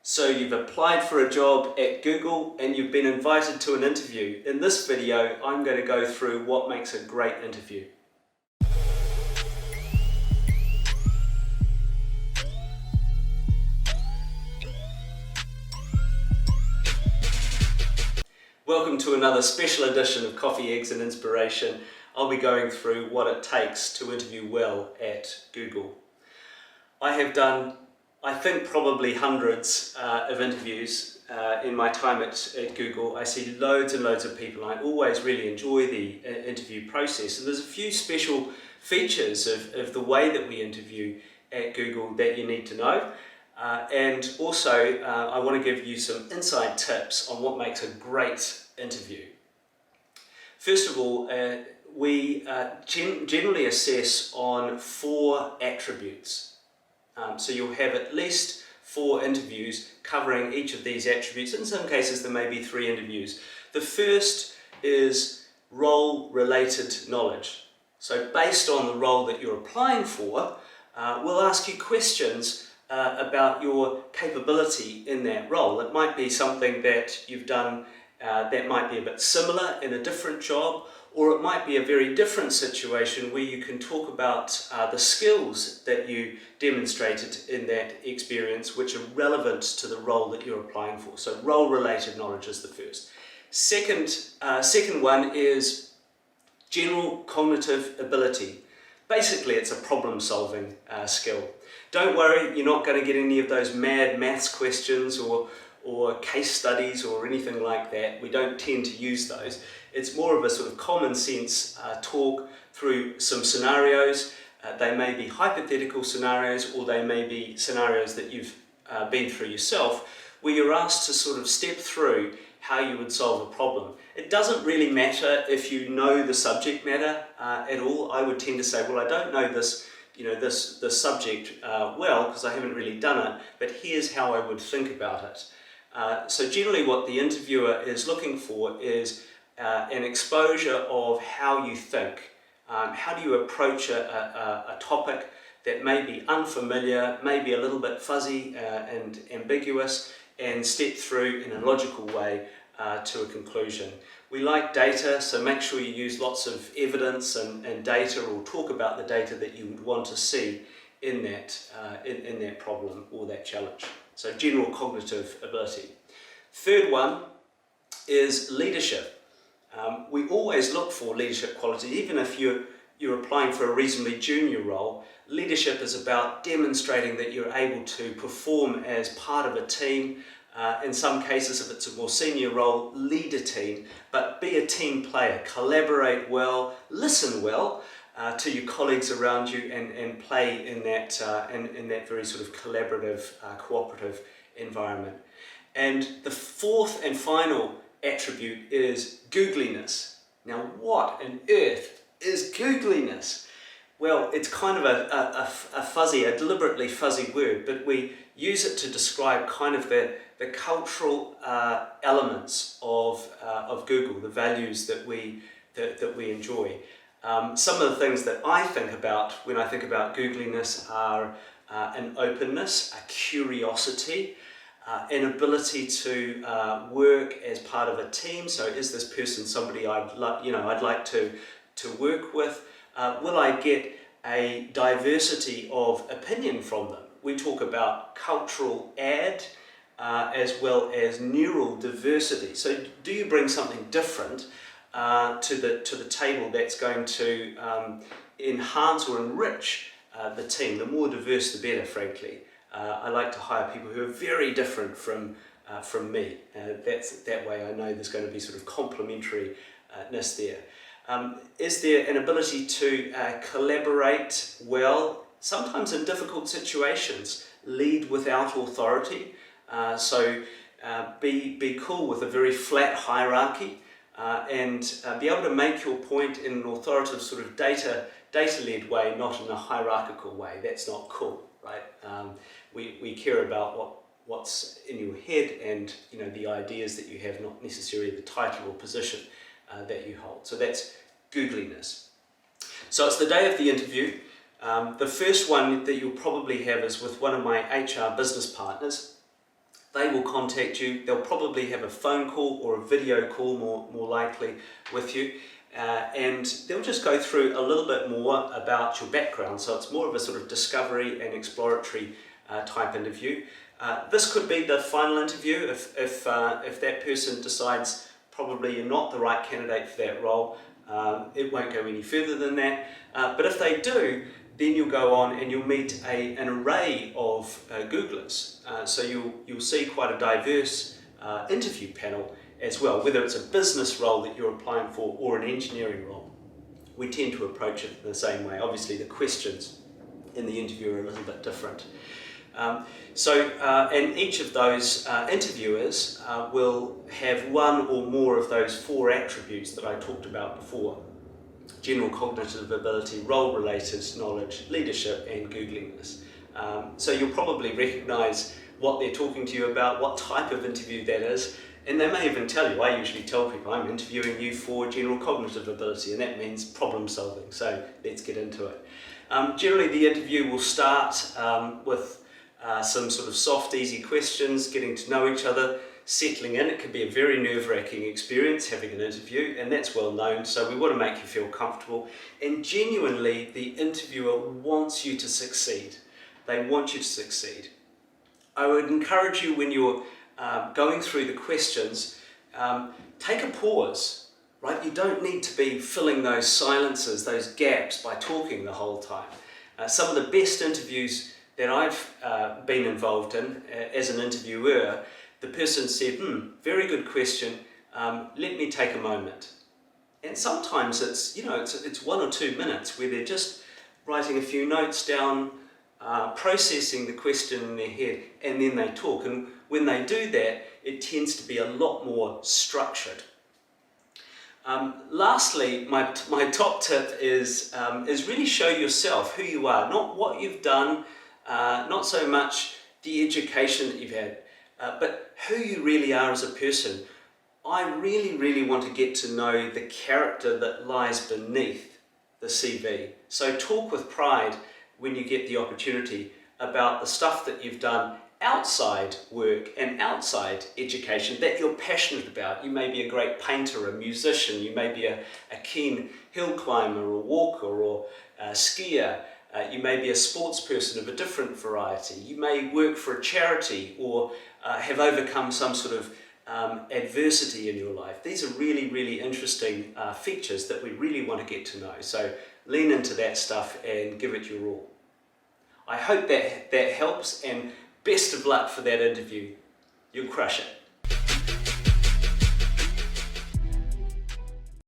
So you've applied for a job at Google and you've been invited to an interview. In this video, I'm going to go through what makes a great interview. Welcome to another special edition of Coffee, Eggs and Inspiration. I'll be going through what it takes to interview well at Google. I have done, I think, probably hundreds of interviews in my time at Google. I see loads and loads of people. I always really enjoy the interview process, and there's a few special features of the way that we interview at Google that you need to know. And also, I want to give you some inside tips on what makes a great interview. First of all, we generally assess on 4 attributes. So you'll have at least 4 interviews covering each of these attributes. In some cases there may be 3 interviews. The first is role-related knowledge. So based on the role that you're applying for, we'll ask you questions about your capability in that role. It might be something that you've done that might be a bit similar in a different job, or it might be a very different situation where you can talk about the skills that you demonstrated in that experience which are relevant to the role that you're applying for. So role-related knowledge is the first. Second one is general cognitive ability. Basically, it's a problem-solving skill. Don't worry, you're not going to get any of those mad maths questions or case studies or anything like that. We don't tend to use those. It's more of a sort of common sense talk through some scenarios. They may be hypothetical scenarios, or they may be scenarios that you've been through yourself, where you're asked to sort of step through how you would solve a problem. It doesn't really matter if you know the subject matter at all. I would tend to say, well, I don't know this subject well because I haven't really done it, but here's how I would think about it. So generally what the interviewer is looking for is an exposure of how you think. How do you approach a topic that may be unfamiliar, maybe a little bit fuzzy and ambiguous, and step through in a logical way to a conclusion. We like data, so make sure you use lots of evidence and data, or talk about the data that you would want to see in that problem or that challenge. So general cognitive ability. Third one is leadership. We always look for leadership qualities, even if you're applying for a reasonably junior role. Leadership is about demonstrating that you're able to perform as part of a team. In some cases, if it's a more senior role, lead a team, but be a team player, collaborate well, listen well to your colleagues around you, and play in that very sort of collaborative, cooperative environment. And the fourth and final attribute is Googliness. Now, what on earth is Googliness? Well, it's kind of a deliberately fuzzy word, but we use it to describe kind of the cultural elements of Google, the values that we enjoy. Some of the things that I think about when I think about Googliness are an openness, a curiosity, an ability to work as part of a team. So is this person somebody I'd like to work with? Will I get a diversity of opinion from them? We talk about cultural add as well as neural diversity. So do you bring something different to the table that's going to enhance or enrich the team? The more diverse, the better, frankly. I like to hire people who are very different from me. That way I know there's going to be sort of complementariness there. Is there an ability to collaborate well, sometimes in difficult situations, lead without authority? So be cool with a very flat hierarchy, and be able to make your point in an authoritative sort of data-led way, not in a hierarchical way. That's not cool, right? We care about what's in your head and the ideas that you have, not necessarily the title or position that you hold. So that's Googliness. So it's the day of the interview. The first one that you'll probably have is with one of my HR business partners. They will contact you. They'll probably have a phone call or a video call more likely with you. And they'll just go through a little bit more about your background. So it's more of a sort of discovery and exploratory type interview. This could be the final interview if that person decides probably you're not the right candidate for that role. It won't go any further than that. But if they do, then you'll go on and you'll meet an array of Googlers. So you'll see quite a diverse interview panel as well, whether it's a business role that you're applying for or an engineering role. We tend to approach it in the same way. Obviously the questions in the interview are a little bit different. And each of those interviewers will have one or more of those 4 attributes that I talked about before: general cognitive ability, role-related knowledge, leadership, and Googliness. So you'll probably recognise what they're talking to you about, what type of interview that is, and they may even tell you. I usually tell people I'm interviewing you for general cognitive ability, and that means problem solving, so let's get into it. Generally the interview will start with some sort of soft, easy questions, getting to know each other, settling in. It can be a very nerve-wracking experience having an interview, and that's well known, so we want to make you feel comfortable. And genuinely, the interviewer wants you to succeed. They want you to succeed. I would encourage you, when you're going through the questions, take a pause, right? You don't need to be filling those silences, those gaps, by talking the whole time. Some of the best interviews that I've been involved in as an interviewer, the person said, very good question, let me take a moment. And sometimes it's 1 or 2 minutes where they're just writing a few notes down, processing the question in their head, and then they talk. And when they do that, it tends to be a lot more structured. Lastly, my top tip is really show yourself who you are, not what you've done, not so much the education that you've had, but who you really are as a person. I really want to get to know the character that lies beneath the CV. So talk with pride when you get the opportunity about the stuff that you've done outside work and outside education that you're passionate about. You may be a great painter, a musician, you may be a keen hill climber or walker or a skier. You may be a sports person of a different variety. You may work for a charity or have overcome some sort of adversity in your life. These are really interesting features that we really want to get to know. So lean into that stuff and give it your all. I hope that helps, and best of luck for that interview. You'll crush it.